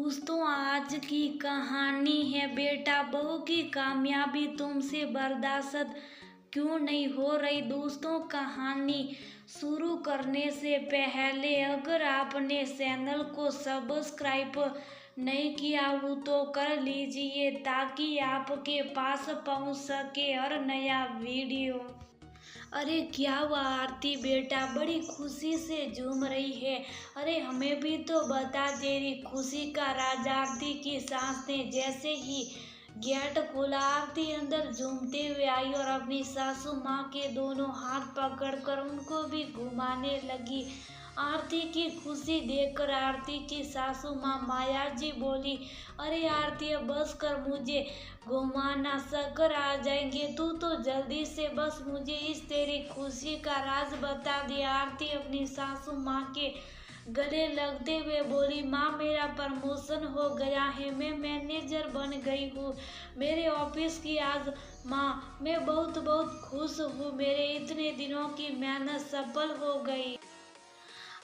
दोस्तों, आज की कहानी है बेटा बहू की कामयाबी तुमसे बर्दाश्त क्यों नहीं हो रही। दोस्तों, कहानी शुरू करने से पहले अगर आपने चैनल को सब्सक्राइब नहीं किया हो तो कर लीजिए ताकि आपके पास पहुंच सके हर नया वीडियो। अरे क्या हुआ आरती बेटा, बड़ी खुशी से झूम रही है। अरे हमें भी तो बता, तेरी खुशी का राज। आरती की सांस ने जैसे ही गेट खोला, आरती अंदर झूमते हुए आई और अपनी सासू माँ के दोनों हाथ पकड़कर उनको भी घुमाने लगी। आरती की खुशी देखकर आरती की सासू माँ माया जी बोली, अरे आरती अब बस कर, मुझे घुमाना, शक्कर आ जाएंगे। तू तो जल्दी से बस मुझे इस तेरी खुशी का राज बता दे। आरती अपनी सासू माँ के गले लगते हुए बोली, माँ मेरा प्रमोशन हो गया है, मैं मैनेजर बन गई हूँ मेरे ऑफिस की आज। माँ मैं बहुत बहुत खुश हूँ, मेरे इतने दिनों की मेहनत सफल हो गई।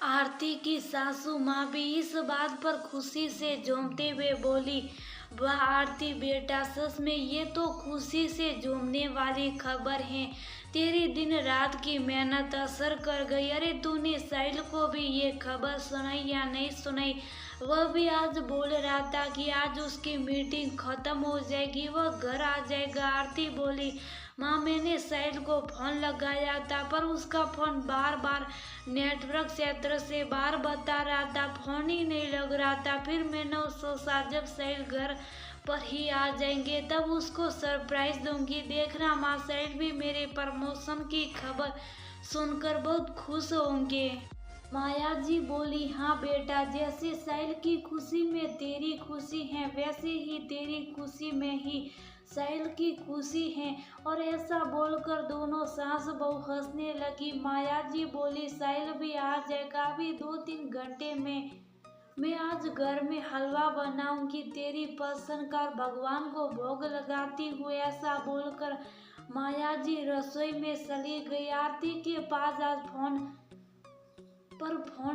आरती की सासू माँ भी इस बात पर खुशी से झूमते हुए बोली, वाह आरती बेटा, सच में ये तो खुशी से झूमने वाली खबर है। तेरी दिन रात की मेहनत असर कर गई। अरे तूने साहिल को भी ये खबर सुनाई या नहीं सुनाई? वह भी आज बोल रहा था कि आज उसकी मीटिंग खत्म हो जाएगी, वह घर आ जाएगा। आरती बोली, माँ मैंने साहिल को फोन लगाया था पर उसका फोन बार बार नेटवर्क क्षेत्र से बाहर बता रहा था, फोन ही नहीं लग रहा था। फिर मैंने सोचा जब साहिल घर पर ही आ जाएंगे तब उसको सरप्राइज दूंगी। देखना माँ, साहिल भी मेरे प्रमोशन की खबर सुनकर बहुत खुश होंगे। माया जी बोली, हाँ बेटा, जैसे साहिल की खुशी में तेरी खुशी है वैसे ही तेरी खुशी में ही साहिल की खुशी है। और ऐसा बोलकर दोनों सास बहू हंसने लगी। माया जी बोली, साहिल भी आ जाएगा अभी 2-3 घंटे में। मैं आज घर में हलवा बनाऊंगी तेरी पसंद का, भगवान को भोग लगाती हूँ। ऐसा बोलकर माया जी रसोई में चली गई। आरती के पास आज फोन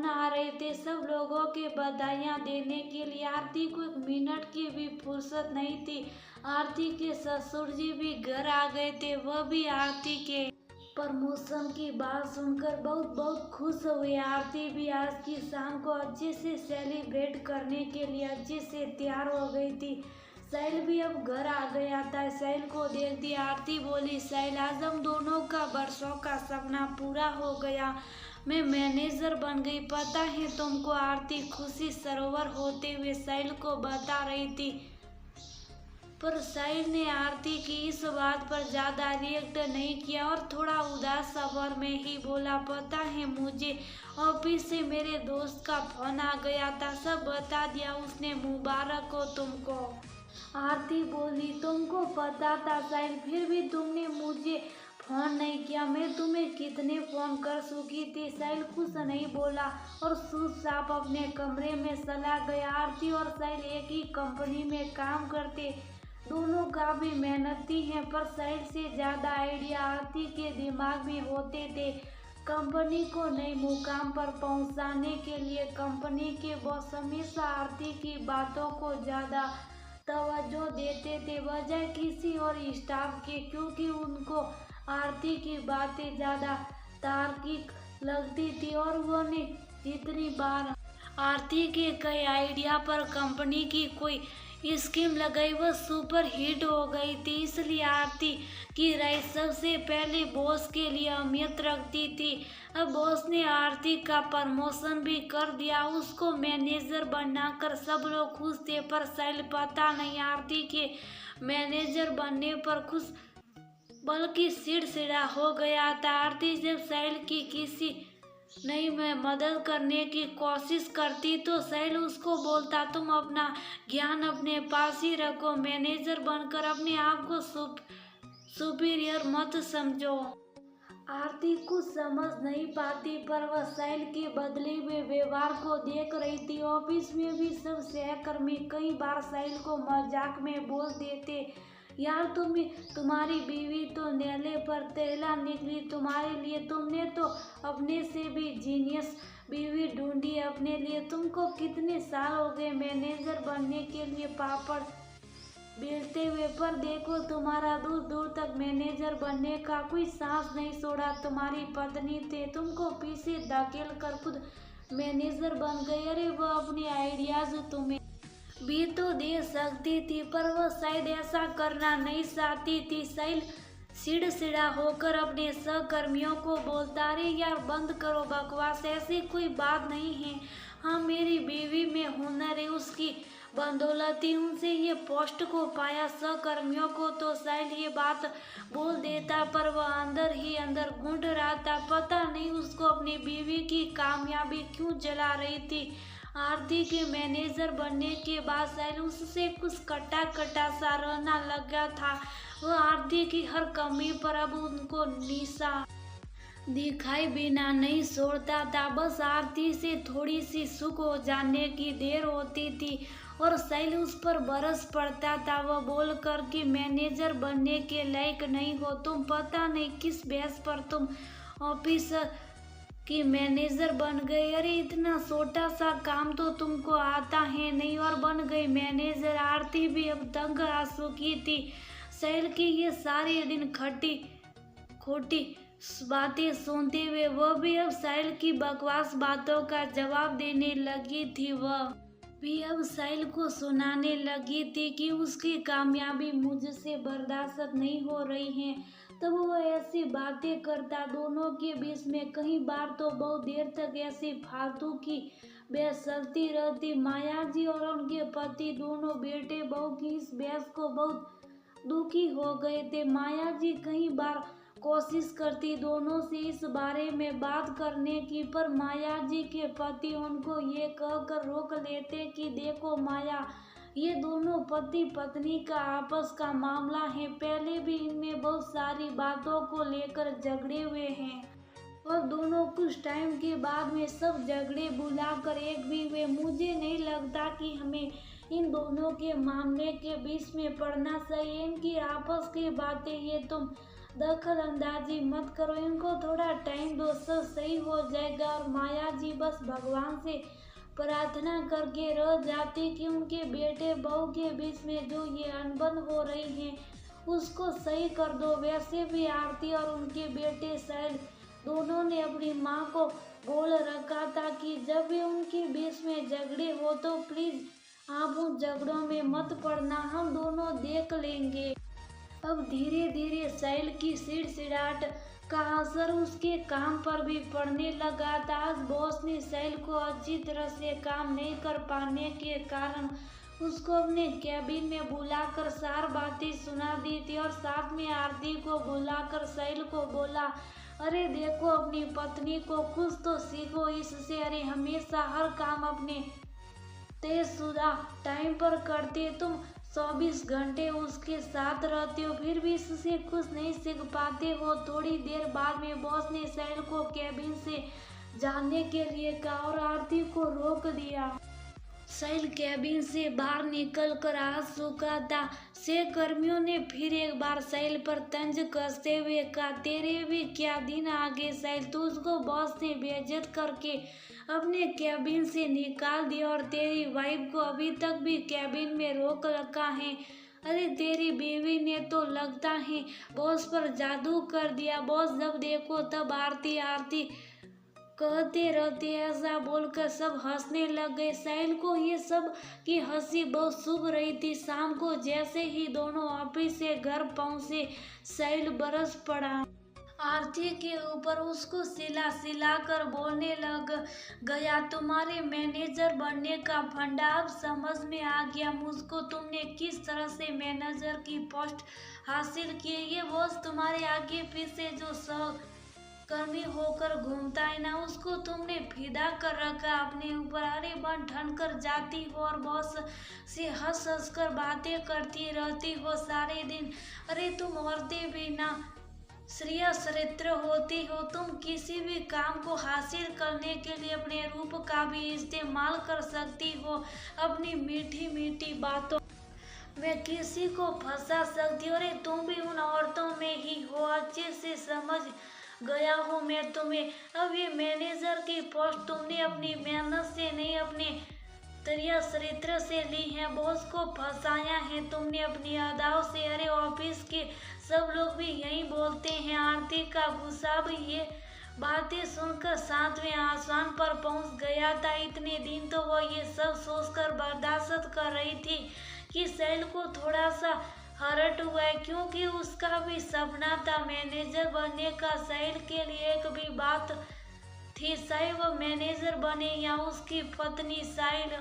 आ रहे थे सब लोगों के बधाइयाँ देने के लिए। आरती को 1 मिनट की भी फुर्सत नहीं थी। आरती के ससुर जी भी घर आ गए थे, वह भी आरती के प्रमोशन की बात सुनकर बहुत बहुत खुश हुए। आरती भी आज की शाम को अच्छे से सेलिब्रेट करने के लिए अच्छे से तैयार हो गई थी। साहिल भी अब घर आ गया था। साहिल को देखती आरती बोली, साहिल आज हम दोनों का बरसों का सपना पूरा हो गया, मैं मैनेजर बन गई, पता है तुमको। आरती खुशी सरोवर होते हुए साहिल को बता रही थी, पर साहिल ने आरती की इस बात पर ज्यादा रिएक्ट नहीं किया और थोड़ा उदास स्वर में ही बोला, पता है मुझे ऑफिस से मेरे दोस्त का फोन आ गया था, सब बता दिया उसने, मुबारक हो तुमको। आरती बोली, तुमको पता था साहिल, फिर भी तुमने मुझे फोन नहीं किया, मैं तुम्हें कितने फोन कर चुकी थी। साहिल कुछ नहीं बोला और चुपचाप अपने कमरे में चला गया। आरती और साहिल एक ही कंपनी में काम करते, दोनों काफी मेहनती हैं, पर साहिल से ज्यादा आइडिया आरती के दिमाग में होते थे। कंपनी को नए मुकाम पर पहुंचाने के लिए कंपनी के बॉस हमेशा आरती की बातों को ज्यादा तवज्जो देते थे बजाय किसी और स्टाफ के, क्योंकि उनको आरती की बातें ज्यादा तार्किक लगती थी और उन्होंने जितनी बार आरती के कई आइडिया पर कंपनी की कोई स्कीम लगाई वह सुपर हिट हो गई थी। इसलिए आरती की राय सबसे पहले बॉस के लिए अहमियत रखती थी। अब बॉस ने आरती का प्रमोशन भी कर दिया, उसको मैनेजर बनाकर सब लोग खुश थे, पर साहिल पता नहीं आरती के मैनेजर बनने पर खुश बल्कि चिड़चिड़ा हो गया था। आरती जब साहिल की किसी नहीं मैं मदद करने की कोशिश करती तो साहिल उसको बोलता, तुम अपना ज्ञान अपने पास ही रखो, मैनेजर बनकर अपने आप को सुपीरियर मत समझो। आरती कुछ समझ नहीं पाती, पर वह साहिल के बदले हुए व्यवहार को देख रही थी। ऑफिस में भी सब सहकर्मी कई बार साहिल को मजाक में बोल देते, यार तुम्हारी बीवी तो नेले पर तेला निकली, तुम्हारे लिए तुमने तो अपने से भी जीनियस बीवी ढूंढी अपने लिए। तुमको कितने साल हो गए मैनेजर बनने के लिए पापड़ बेलते हुए, पर देखो तुम्हारा दूर दूर तक मैनेजर बनने का कोई सांस नहीं छोड़ा। तुम्हारी पत्नी थे, तुमको पीछे धकेल कर खुद मैनेजर बन गए। अरे वो अपने आइडियाज तुम्हें भी तो दे सकती थी, पर वह शायद ऐसा करना नहीं चाहती थी। साहिल चिड़चिड़ा होकर अपने सहकर्मियों को बोलता, अरे यार बंद करो बकवास, ऐसी कोई बात नहीं है। हाँ, मेरी बीवी में हुनर है, उसकी बदौलत ही उनसे ये पोस्ट को पाया। सहकर्मियों को तो साहिल ये बात बोल देता, पर वह अंदर ही अंदर घुट रहा था। पता नहीं उसको अपनी बीवी की कामयाबी क्यों जला रही थी। आरती के मैनेजर बनने के बाद साहिल उससे कुछ कटा कटा सा रहना लगा था। वह आरती की हर कमी पर अब उनको निशा दिखाई बिना नहीं छोड़ता था। बस आरती से थोड़ी सी सुख हो जाने की देर होती थी और साहिल उस पर बरस पड़ता था। वह बोल कर कि मैनेजर बनने के लायक नहीं हो तुम, पता नहीं किस बेस पर तुम ऑफिसर कि मैनेजर बन गए। अरे इतना छोटा सा काम तो तुमको आता है नहीं और बन गई मैनेजर। आरती भी अब तंग आ चुकी थी। साहिल की ये सारे दिन खट्टी खोटी बातें सुनते हुए वह भी अब साहिल की बकवास बातों का जवाब देने लगी थी। वह भी अब साहिल को सुनाने लगी थी कि उसकी कामयाबी मुझसे बर्दाश्त नहीं हो रही है। तब वो ऐसी बातें करता, दोनों के बीच में कई बार तो बहुत देर तक ऐसी फालतू की बहस चलती रहती। माया जी और उनके पति दोनों बेटे बहू की इस बहस को बहुत दुखी हो गए थे। माया जी कई बार कोशिश करती दोनों से इस बारे में बात करने की, पर माया जी के पति उनको ये कहकर रोक लेते कि देखो माया, ये दोनों पति पत्नी का आपस का मामला है। पहले भी इनमें बहुत सारी बातों को लेकर झगड़े हुए हैं और दोनों कुछ टाइम के बाद में सब झगड़े भुलाकर एक भी हुए। मुझे नहीं लगता कि हमें इन दोनों के मामले के बीच में पड़ना चाहिए। इनकी आपस की बातें ये तुम दखल अंदाजी मत करो, इनको थोड़ा टाइम दो, सब सही हो जाएगा। और माया जी बस भगवान से प्रार्थना करके रह जाती कि उनके बेटे बहू के बीच में जो ये अनबन हो रही है उसको सही कर दो। वैसे भी आरती और उनके बेटे साहिल दोनों ने अपनी माँ को बोल रखा था कि जब भी उनके बीच में झगड़े हो तो प्लीज आप उन झगड़ों में मत पड़ना, हम दोनों देख लेंगे। अब धीरे धीरे साहिल की चिड़चिड़ाहट का असर उसके काम पर भी पड़ने लगा था। आज बॉस ने साहिल को अच्छी तरह से काम नहीं कर पाने के कारण उसको अपने कैबिन में बुलाकर सार बातें सुना दी थी और साथ में आरती को बुलाकर साहिल को बोला, अरे देखो अपनी पत्नी को कुछ तो सीखो इससे। अरे हमेशा हर काम अपने तयशुदा टाइम पर करते, तुम 24 घंटे उसके साथ रहते हो फिर भी इससे कुछ नहीं सीख पाते हो। थोड़ी देर बाद में बॉस ने साहिल को कैबिन से जाने के लिए कहा और आरती को रोक दिया। साहिल कैबिन से बाहर निकल कर आ चुका था। सहकर्मियों ने फिर एक बार साहिल पर तंज कसते हुए कहा, तेरे भी क्या दिन आ गए साहिल, तुझको बॉस ने बेइज्जत करके अपने कैबिन से निकाल दिया और तेरी वाइफ को अभी तक भी कैबिन में रोक रखा है। अरे तेरी बीवी ने तो लगता है बॉस पर जादू कर दिया। बॉस जब देखो तब आरती आरती कहते रहते, ऐसा बोलकर सब हंसने लग गए। साहिल को ये सब की हंसी बहुत शुभ रही थी। शाम को जैसे ही दोनों ऑफिस से घर पहुंचे साहिल बरस पड़ा आरती के ऊपर, उसको सिला सिला कर बोलने लग गया, तुम्हारे मैनेजर बनने का फंडा अब समझ में आ गया मुझको। तुमने किस तरह से मैनेजर की पोस्ट हासिल की। ये बॉस तुम्हारे आगे पीछे जो सहकर्मी होकर घूमता है ना, उसको तुमने फिदा कर रखा अपने ऊपर। अरे बन ठन कर जाती हो और बॉस से हंस हंस कर बातें करती रहती हो सारे दिन। अरे तुम औरतें भी ना श्रेय चरित्र होती हो, तुम किसी भी काम को हासिल करने के लिए अपने रूप का भी इस्तेमाल कर सकती हो। अपनी मीठी मीठी बातों में किसी को फंसा सकती हो। अरे तुम भी उन औरतों में ही हो, अच्छे से समझ गया हूँ मैं तुम्हें। अब ये मैनेजर की पोस्ट तुमने अपनी मेहनत से नहीं, अपने दरिया चरित्र से ली है। बॉस को फंसाया है तुमने अपनी अदाओं से। अरे ऑफिस के सब लोग भी यही बोलते हैं। आरती का गुस्सा भी ये बातें सुनकर 7वें आसमान पर पहुंच गया था। इतने दिन तो वो ये सब सोचकर बर्दाश्त कर रही थी कि साहिल को थोड़ा सा हर्ट हुआ है, क्योंकि उसका भी सपना था मैनेजर बनने का। साहिल के लिए एक भी बात थी, चाहे वो मैनेजर बने या उसकी पत्नी। साहिल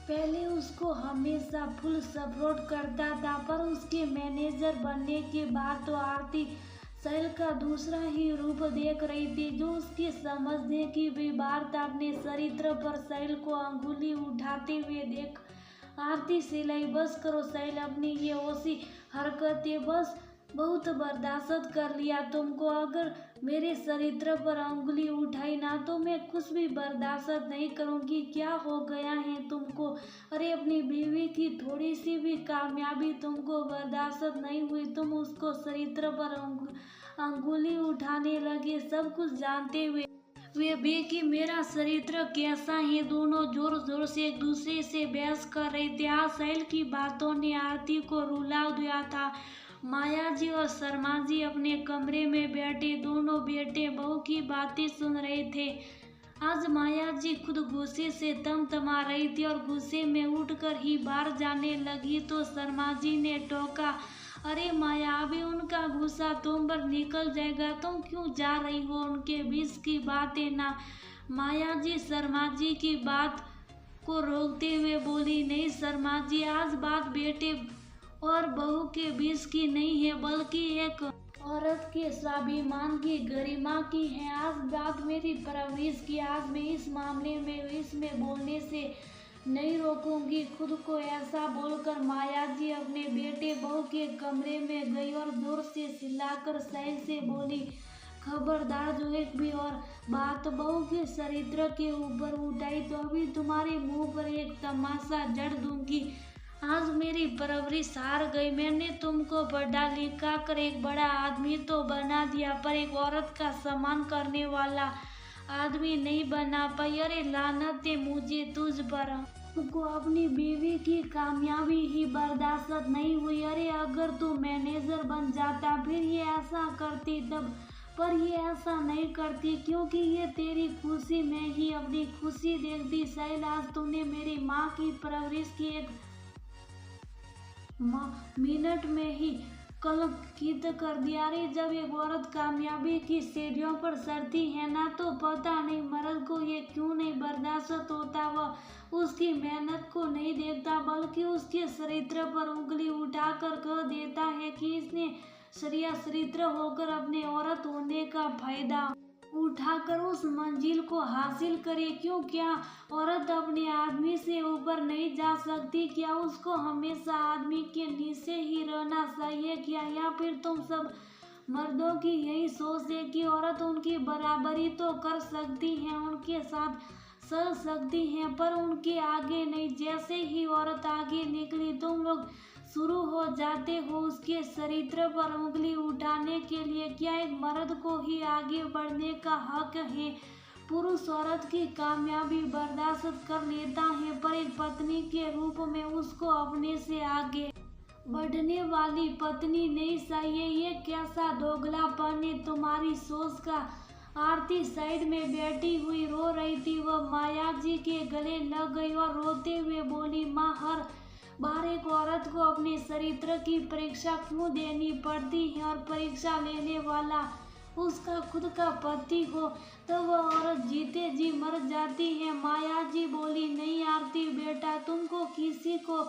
पहले उसको हमेशा फुल सपोर्ट करता था, पर उसके मैनेजर बनने के बाद तो आरती साहिल का दूसरा ही रूप देख रही थी, जो उसकी समझने की भी बात था। अपने चरित्र पर साहिल को अंगुली उठाते हुए देख आरती सिलाई बस करो साहिल, अपनी ये ओसी हरकतें बस बहुत बर्दाश्त कर लिया तुमको। अगर मेरे चरित्र पर अंगुली उठाई ना तो मैं कुछ भी बर्दाश्त नहीं करूंगी। क्या हो गया है तुमको? अरे अपनी बीवी की थोड़ी सी भी कामयाबी तुमको बर्दाश्त नहीं हुई, तुम उसको चरित्र पर अंगुली उठाने लगे, सब कुछ जानते हुए वे भी कि मेरा चरित्र कैसा है। दोनों जोर जोर से एक दूसरे से बहस कर रहे थे। आज साहिल की बातों ने आरती को रुला दिया था। माया जी और शर्मा जी अपने कमरे में बैठे दोनों बेटे बहू की बातें सुन रहे थे। आज माया जी खुद गुस्से से तमा रही थी और गुस्से में उठकर ही बाहर जाने लगी तो शर्मा जी ने टोका, अरे माया अभी उनका गुस्सा तुम पर निकल जाएगा, तुम क्यों जा रही हो उनके बीच की बातें ना। माया जी शर्मा जी की बात को रोकते हुए बोली, नहीं शर्मा जी, आज बात बेटे और बहू के बीच की नहीं है, बल्कि एक औरत के स्वाभिमान की गरिमा की है। आज बात मेरी परवरिश की। आज मैं इस मामले में इसमें बोलने से नहीं रोकूंगी। खुद को ऐसा बोलकर माया जी अपने बेटे बहू के कमरे में गई और जोर से चिल्लाकर साहिल से बोली, खबरदार जो एक भी और बात बहू के चरित्र के ऊपर उठाई तो अभी तुम्हारे मुंह पर एक तमाशा जड़ दूंगी। आज मेरी परवरिश हार गई। मैंने तुमको पढ़ा लिखा कर एक बड़ा आदमी तो बना दिया, पर एक औरत का सम्मान करने वाला आदमी नहीं बना पाई। अरे लानत है मुझे तुझ पर। तुमको अपनी बीवी की कामयाबी ही बर्दाश्त नहीं हुई। अरे अगर तू मैनेजर बन जाता फिर ये ऐसा करती तब, पर ये ऐसा नहीं करती क्योंकि ये तेरी खुशी में ही अपनी खुशी देखती। साहिल आज तूने मेरी माँ की परवरिश की एक मिनट में ही कलंकित कर दिया। रे जब एक औरत कामयाबी की सीढ़ियों पर चढ़ती है ना तो पता नहीं मर्द को ये क्यों नहीं बर्दाश्त होता। वह उसकी मेहनत को नहीं देखता बल्कि उसके चरित्र पर उंगली उठाकर कह देता है कि इसने चरित्र होकर अपने औरत होने का फायदा उठाकर उस मंजिल को हासिल करे। क्यों क्या औरत अपने आदमी से ऊपर नहीं जा सकती? क्या उसको हमेशा आदमी के नीचे ही रहना चाहिए क्या? या फिर तुम सब मर्दों की यही सोच है कि औरत उनकी बराबरी तो कर सकती है, उनके साथ चल सकती हैं, पर उनके आगे नहीं। जैसे ही औरत आगे निकली तुम लोग शुरू हो जाते हो उसके चरित्र पर उंगली उठाने के लिए। क्या एक मर्द को ही आगे बढ़ने का हक है? पुरुष औरत की कामयाबी बर्दाश्त कर लेता है, पर एक पत्नी के रूप में उसको अपने से आगे बढ़ने वाली पत्नी नहीं चाहिए। ये कैसा दोगलापन है तुम्हारी सोच का? आरती साइड में बैठी हुई रो रही थी। वह माया जी के गले लग गई और रोते हुए बोली, माँ हर बार एक औरत को अपने चरित्र की परीक्षा क्यों देनी पड़ती है? और परीक्षा लेने वाला उसका खुद का पति हो तो वह औरत जीते जी मर जाती है। माया जी बोली, नहीं आरती बेटा, तुमको किसी को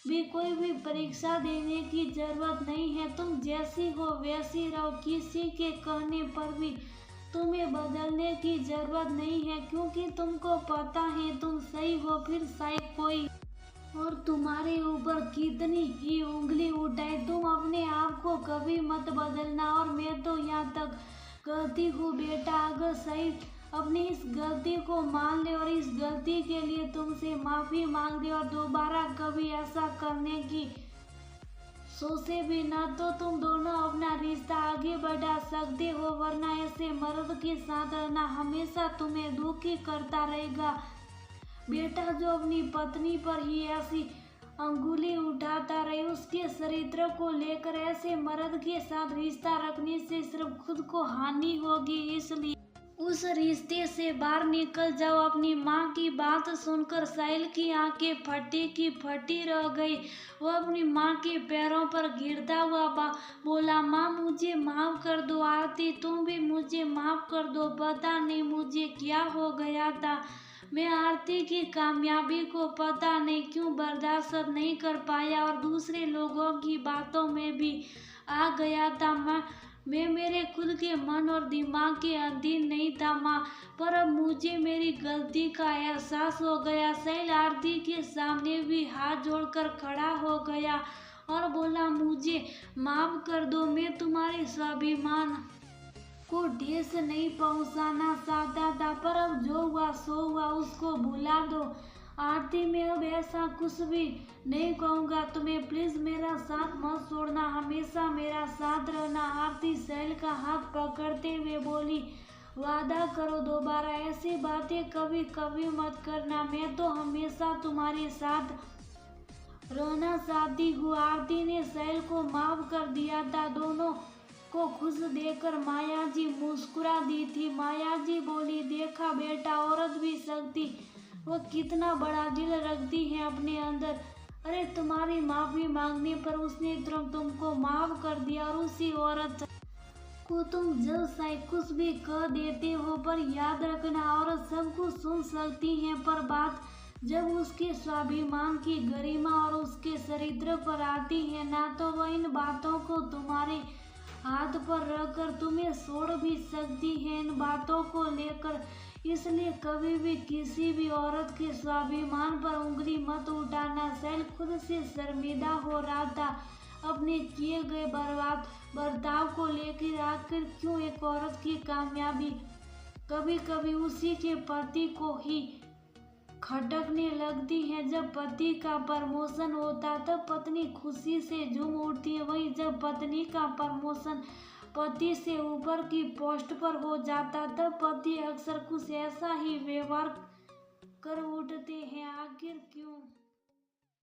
भी कोई भी परीक्षा देने की जरूरत नहीं है। तुम जैसी हो वैसी रहो। किसी के कहने पर भी तुम्हें बदलने की जरूरत नहीं है, क्योंकि तुमको पता है तुम सही हो। फिर शायद कोई और तुम्हारे ऊपर कितनी ही उंगली उठाए, तुम अपने आप को कभी मत बदलना। और मैं तो यहाँ तक कहती हूँ बेटा, अगर सही अपनी इस गलती को मान ले और इस गलती के लिए तुमसे माफ़ी मांग दे और दोबारा कभी ऐसा करने की सोचे भी ना तो तुम दोनों अपना रिश्ता आगे बढ़ा सकते हो, वरना ऐसे मर्द के साथ रहना हमेशा तुम्हें दुखी करता रहेगा। बेटा जो अपनी पत्नी पर ही ऐसी अंगुली उठाता रहे, उसके चरित्र को लेकर ऐसे मर्द के साथ रिश्ता रखने से सिर्फ खुद को हानि होगी। इसलिए उस रिश्ते से बाहर निकल जाओ। अपनी माँ की बात सुनकर साहिल की आंखें फटी की फटी रह गई। वो अपनी माँ के पैरों पर गिरता हुआ बोला, माँ मुझे माफ कर दो। आरती तुम भी मुझे माफ कर दो। पता नहीं मुझे क्या हो गया था, मैं आरती की कामयाबी को पता नहीं क्यों बर्दाश्त नहीं कर पाया और दूसरे लोगों की बातों में भी आ गया था। मैं मेरे खुद के मन और दिमाग के अधीन नहीं था माँ, पर अब मुझे मेरी गलती का एहसास हो गया। साहिल आरती के सामने भी हाथ जोड़कर खड़ा हो गया और बोला, मुझे माफ कर दो, मैं तुम्हारे स्वाभिमान को ठेस नहीं पहुंचाना चाहता था, पर अब जो हुआ सो हुआ, उसको भुला दो। आरती मैं अब ऐसा कुछ भी नहीं कहूँगा तुम्हें, प्लीज मेरा साथ मत छोड़ना, हमेशा मेरा साथ रहना। आरती साहिल का हाथ पकड़ते हुए बोली, वादा करो दोबारा ऐसी बातें कभी कभी मत करना, मैं तो हमेशा तुम्हारे साथ रहना चाहती हूँ। आरती ने साहिल को माफ कर दिया था। दोनों को खुश देखकर माया जी मुस्कुरा दी थी। माया जी बोली, देखा बेटा, औरत भी शक्ति, वो कितना बड़ा दिल रखती है अपने अंदर। अरे तुम्हारी माफी मांगने पर उसने तुमको माफ कर दिया और उसी औरत को तुम जब चाहे कुछ भी कह देते हो, पर याद रखना औरत सब कुछ सुन सकती है, पर बात जब उसके स्वाभिमान की गरिमा और उसके चरित्र पर आती है ना, तो वह इन बातों को तुम्हारे हाथ पर रखकर तुम्हें छोड़ भी सकती है, इन बातों को लेकर। इसलिए कभी भी किसी भी औरत के स्वाभिमान पर उंगली मत उठाना। साहिल खुद से शर्मिंदा हो रहा था अपने किए गए बर्बाद बर्ताव को लेकर। आखिर क्यों एक औरत की कामयाबी कभी कभी उसी के पति को ही खटकने लगती है। जब पति का प्रमोशन होता तब पत्नी खुशी से झूम उठती है, वहीं जब पत्नी का प्रमोशन पति से ऊपर की पोस्ट पर हो जाता तब पति अक्सर कुछ ऐसा ही व्यवहार कर उठते हैं। आखिर क्यों?